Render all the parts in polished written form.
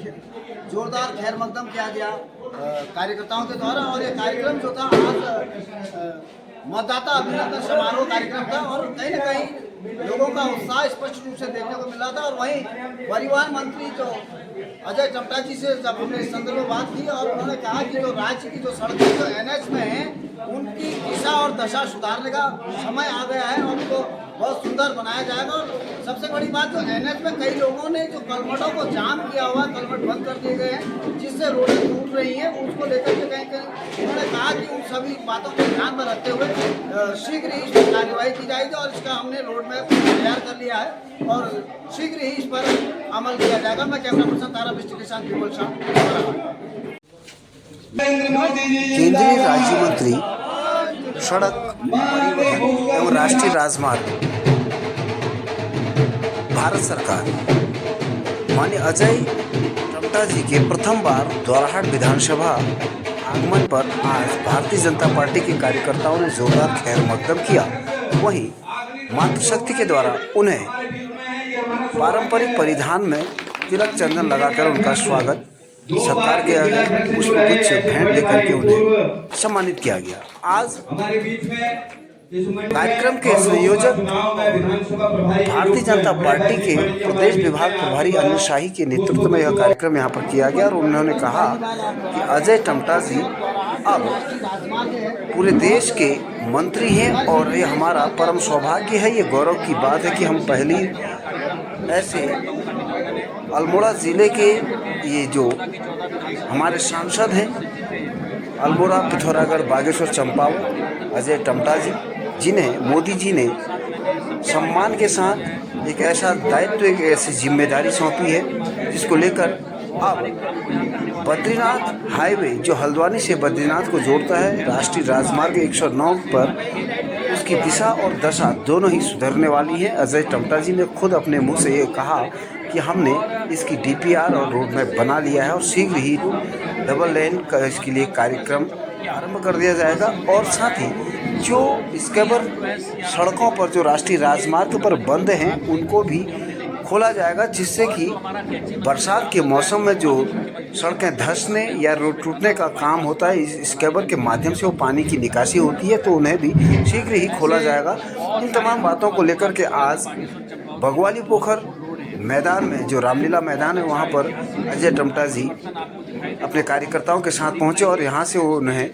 जोरदार खैर मकदम किया गया कार्यकर्ताओं के द्वारा। और ये कार्यक्रम जो था आज मतदाता अभिनंदन समारोह कार्यक्रम था और कहीं न कहीं लोगों का उत्साह स्पष्ट रूप से देखने को मिल रहा था। और वहीं परिवहन मंत्री जो अजय टम्टा जी से जब हमने इस संदर्भ में बात की और उन्होंने कहा कि जो राज्य की जो सड़कें जो NH में हैं उनकी दिशा और दशा सुधारने का समय आ गया है और उनको बहुत सुंदर बनाया जाएगा। और सबसे बड़ी बात जो NH में कई लोगों ने जो कलमटों को जाम किया हुआ, कलमट बंद कर दिए गए हैं जिससे रोडें टूट रही हैं, उसको लेकर के कहीं कहीं उन्होंने कहा कि उन सभी बातों को ध्यान में रखते हुए शीघ्र ही इस पर कार्यवाही की जाएगी और इसका हमने रोड मैप तैयार कर लिया है और शीघ्र ही इस पर अमल किया जाएगा। मैं कैमरा पर्सन तारा बिस्टी के साथ विमल शाह। केंद्रीय राज्य मंत्री सड़क परिवहन एवं राष्ट्रीय राजमार्ग भारत सरकार माननीय अजय टम्टा जी के प्रथम बार द्वाराहाट विधानसभा आगमन पर आज भारतीय जनता पार्टी के कार्यकर्ताओं ने जोरदार खैर मकदम किया। वहीं मातृशक्ति के द्वारा उन्हें पारंपरिक परिधान में तिलक चंदन लगाकर उनका स्वागत सत्कार किया गया, पुष्पगुच्छ भेंट देकर के उन्हें सम्मानित किया गया। आज कार्यक्रम के संयोजक भारतीय जनता पार्टी के प्रदेश विभाग प्रभारी अनिल शाही के नेतृत्व में यह कार्यक्रम यहाँ पर किया गया और उन्होंने कहा कि अजय टम्टा जी अब पूरे देश के मंत्री हैं और ये हमारा परम सौभाग्य है, ये गौरव की बात है कि हम पहली ऐसे अल्मोड़ा ज़िले के ये जो हमारे सांसद हैं अल्मोड़ा, पिथौरागढ़, बागेश्वर, चंपावत अजय टम्टा जी, जिन्हें मोदी जी ने सम्मान के साथ एक ऐसा दायित्व, एक ऐसी जिम्मेदारी सौंपी है जिसको लेकर अब बद्रीनाथ हाईवे जो हल्द्वानी से बद्रीनाथ को जोड़ता है राष्ट्रीय राजमार्ग 109 पर, उसकी दिशा और दशा दोनों ही सुधरने वाली है। अजय टम्टा जी ने खुद अपने मुंह से ये कहा कि हमने इसकी DPR और रोड मैप बना लिया है और शीघ्र ही डबल लेन का इसके लिए कार्यक्रम आरंभ कर दिया जाएगा और साथ ही जो स्कैबर सड़कों पर जो राष्ट्रीय राजमार्ग पर बंद हैं उनको भी खोला जाएगा, जिससे कि बरसात के मौसम में जो सड़कें धंसने या रोड टूटने का काम होता है इस स्कैबर के माध्यम से वो पानी की निकासी होती है, तो उन्हें भी शीघ्र ही खोला जाएगा। इन तमाम बातों को लेकर के आज भगवाली पोखर मैदान में जो रामलीला मैदान है वहाँ पर अजय टम्टा जी अपने कार्यकर्ताओं के साथ पहुँचे और यहाँ से उन्हें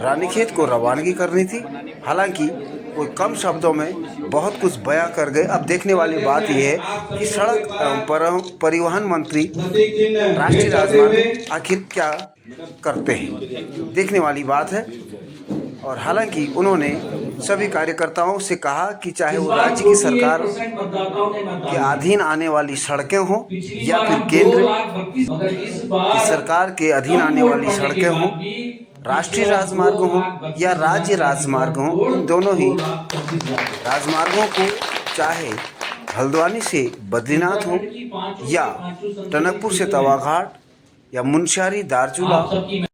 रानीखेत को रवानगी करनी थी। हालांकि वो कम शब्दों में बहुत कुछ बयां कर गए। अब देखने वाली बात यह है कि सड़क परिवहन मंत्री राष्ट्रीय राजमार्ग आखिर क्या करते हैं, देखने वाली बात है। और हालांकि उन्होंने सभी कार्यकर्ताओं से कहा कि चाहे वो राज्य की सरकार के अधीन आने वाली सड़कें हों या फिर केंद्र की सरकार के अधीन आने वाली सड़कें हों, राष्ट्रीय राजमार्ग हों या राज्य राजमार्ग हों, इन दोनों ही राजमार्गों को चाहे हल्द्वानी से बद्रीनाथ हो या टनकपुर से तवाघाट या मुनस्यारी दारचूला